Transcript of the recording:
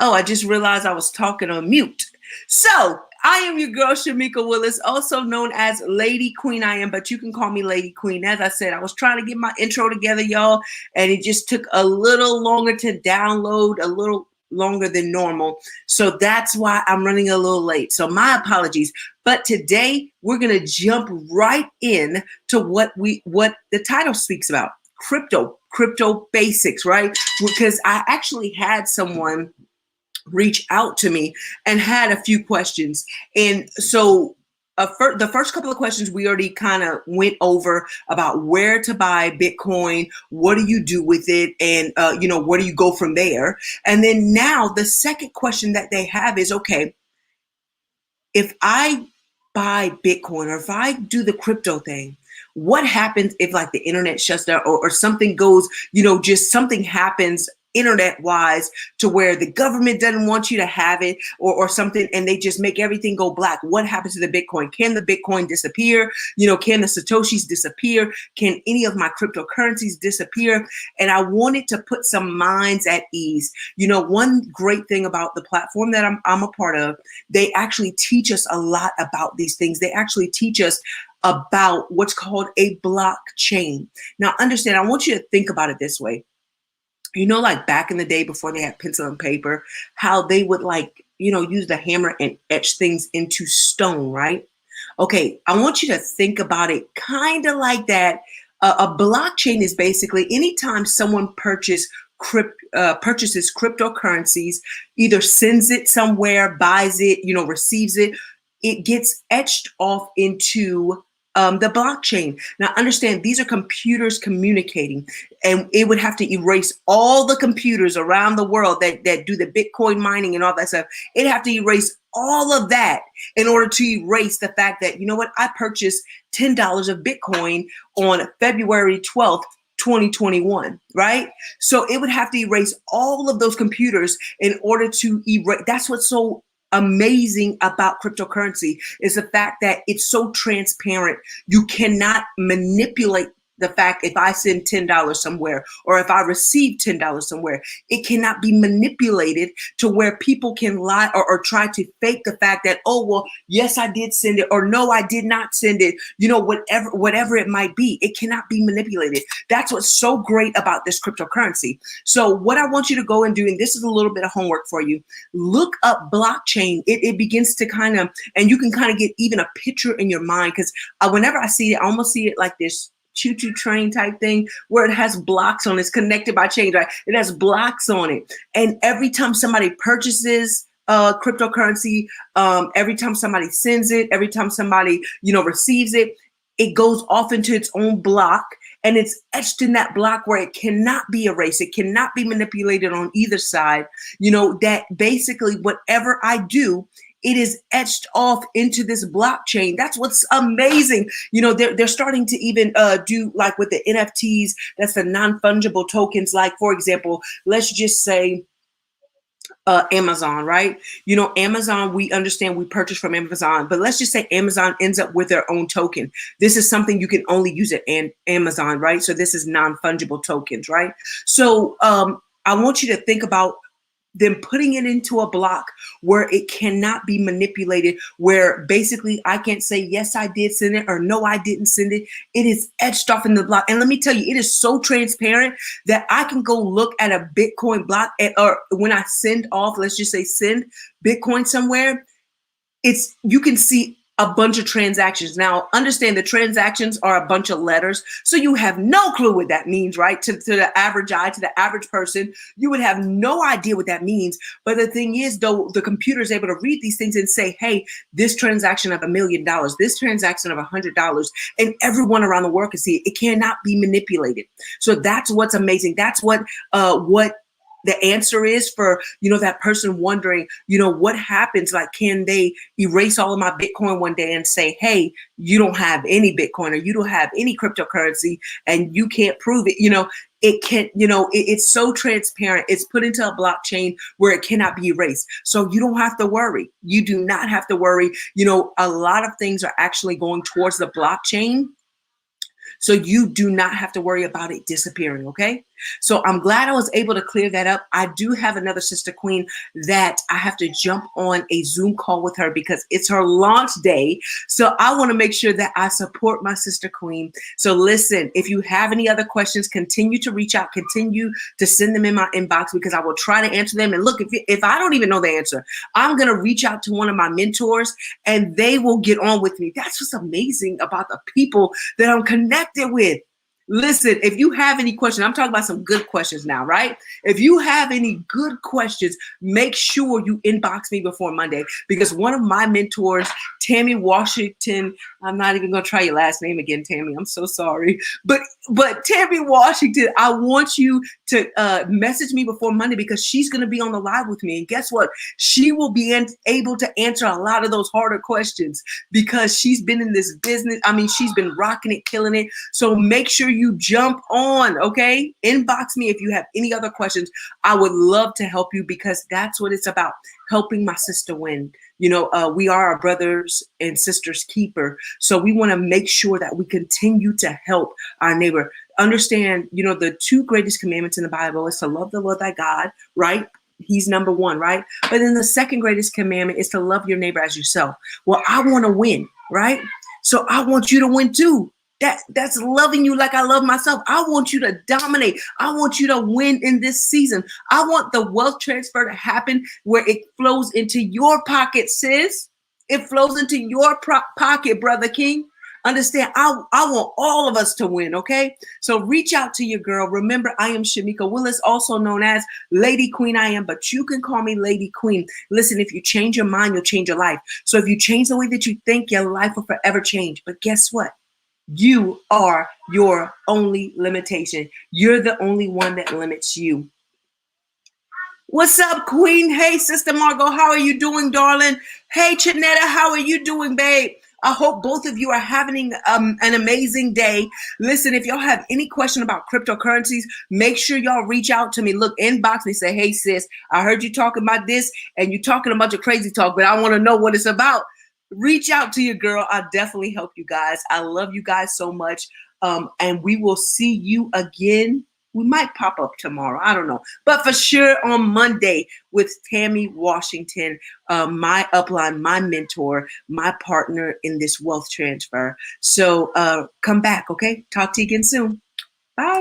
Oh, I just realized I was talking on mute. So I am your girl, Shamika Willis, also known as Lady Queen. I am, but you can call me Lady Queen. As I said, I was trying to get my intro together, y'all, and it just took a little longer to download, a little longer than normal. So that's why I'm running a little late. So my apologies. But today we're gonna jump right in to what the title speaks about. Crypto basics, right? Because I actually had someone reach out to me and had a few questions. And so the first couple of questions we already kind of went over about where to buy Bitcoin, what do you do with it, and where do you go from there? And then now the second question that they have is, okay, if I buy Bitcoin or if I do the crypto thing, what happens if like the internet shuts down or something goes, just something happens internet wise to where the government doesn't want you to have it or something and they just make everything go black? What happens to the Bitcoin? Can the Bitcoin disappear? Can the Satoshis disappear? Can any of my cryptocurrencies disappear? And I wanted to put some minds at ease. One great thing about the platform that I'm a part of, they actually teach us a lot about these things. They actually teach us about what's called a blockchain. Now, understand, I want you to think about it this way. Like back in the day before they had pencil and paper, how they would use the hammer and etch things into stone, right? Okay, I want you to think about it kind of like that. A blockchain is basically anytime someone purchases cryptocurrencies, either sends it somewhere, buys it, receives it, it gets etched off into the blockchain. Now, understand, these are computers communicating, and it would have to erase all the computers around the world that do the Bitcoin mining and all that stuff. It'd have to erase all of that in order to erase the fact that, I purchased $10 of Bitcoin on February 12th, 2021, right? So it would have to erase all of those computers in order to erase. That's what's so amazing about cryptocurrency, is the fact that it's so transparent. You cannot manipulate the fact if I send $10 somewhere or if I receive $10 somewhere, it cannot be manipulated to where people can lie or try to fake the fact that, oh, well, yes, I did send it, or no, I did not send it, whatever it might be. It cannot be manipulated. That's what's so great about this cryptocurrency. So what I want you to go and do, and this is a little bit of homework for you, look up blockchain. It begins to kind of, and you can kind of get even a picture in your mind, because whenever I see it, I almost see it like this choo-choo train type thing where it has blocks on it. It's connected by chains, right? It has blocks on it. And every time somebody purchases cryptocurrency, every time somebody sends it, every time somebody, receives it, it goes off into its own block, and it's etched in that block where it cannot be erased. It cannot be manipulated on either side. That basically whatever I do, it is etched off into this blockchain. That's what's amazing. They're starting to even do like with the NFTs, that's the non-fungible tokens. Like, for example, let's just say Amazon, right? Amazon, we understand we purchase from Amazon, but let's just say Amazon ends up with their own token. This is something you can only use at Amazon, right? So this is non-fungible tokens, right? So I want you to think about them putting it into a block where it cannot be manipulated, where basically I can't say, yes, I did send it, or no, I didn't send it. It is etched off in the block. And let me tell you, it is so transparent that I can go look at a Bitcoin block, or when I send off, let's just say send Bitcoin somewhere, you can see a bunch of transactions. Now, understand the transactions are a bunch of letters, so you have no clue what that means, right? To the average eye, to the average person, you would have no idea what that means. But the thing is, though, the computer is able to read these things and say, hey, this transaction of $1 million, this transaction of $100, and everyone around the world can see it. It cannot be manipulated. So that's what's amazing. That's what the answer is for, that person wondering, what happens? Like, can they erase all of my Bitcoin one day and say, hey, you don't have any Bitcoin, or you don't have any cryptocurrency, and you can't prove it? It can't, it's so transparent. It's put into a blockchain where it cannot be erased. So you don't have to worry. You do not have to worry. A lot of things are actually going towards the blockchain So you do not have to worry about it disappearing, okay? So I'm glad I was able to clear that up. I do have another sister queen that I have to jump on a Zoom call with her because it's her launch day. So I want to make sure that I support my sister queen. So listen, if you have any other questions, continue to reach out, continue to send them in my inbox because I will try to answer them. And look, if I don't even know the answer, I'm going to reach out to one of my mentors and they will get on with me. That's what's amazing about the people that I'm connected with. Listen, if you have any questions, I'm talking about some good questions now, right? If you have any good questions, make sure you inbox me before Monday because one of my mentors, Tammy Washington, I'm not even going to try your last name again, Tammy. I'm so sorry. But Tammy Washington, I want you to message me before Monday because she's going to be on the live with me. And guess what? She will be able to answer a lot of those harder questions because she's been in this business. I mean, she's been rocking it, killing it. So make sure you jump on, okay? Inbox me if you have any other questions. I would love to help you because that's what it's about, helping my sister win. You know, we are our brothers and sisters keeper. So we want to make sure that we continue to help our neighbor. Understand, you know, the two greatest commandments in the Bible is to love the Lord thy God, right? He's number one, right? But then the second greatest commandment is to love your neighbor as yourself. Well, I want to win, right? So I want you to win too. That's loving you like I love myself. I want you to dominate. I want you to win in this season. I want the wealth transfer to happen where it flows into your pocket, sis. It flows into your pocket, brother King. Understand, I want all of us to win, okay? So reach out to your girl. Remember, I am Shamika Willis, also known as Lady Queen I Am, but you can call me Lady Queen. Listen, if you change your mind, you'll change your life. So if you change the way that you think, your life will forever change. But guess what? You are your only limitation. You're the only one that limits you. What's up, Queen? Hey, Sister Margot, how are you doing, darling? Hey, Chanetta, how are you doing, babe? I hope both of you are having an amazing day. Listen, if y'all have any question about cryptocurrencies, make sure y'all reach out to me. Look, inbox me, say, hey, sis, I heard you talking about this and you talking a bunch of crazy talk, but I want to know what it's about. Reach out to your girl. I'll definitely help you guys. I love you guys so much. And we will see you again. We might pop up tomorrow. I don't know. But for sure on Monday with Tammy Washington, my upline, my mentor, my partner in this wealth transfer. So come back, okay? Talk to you again soon. Bye.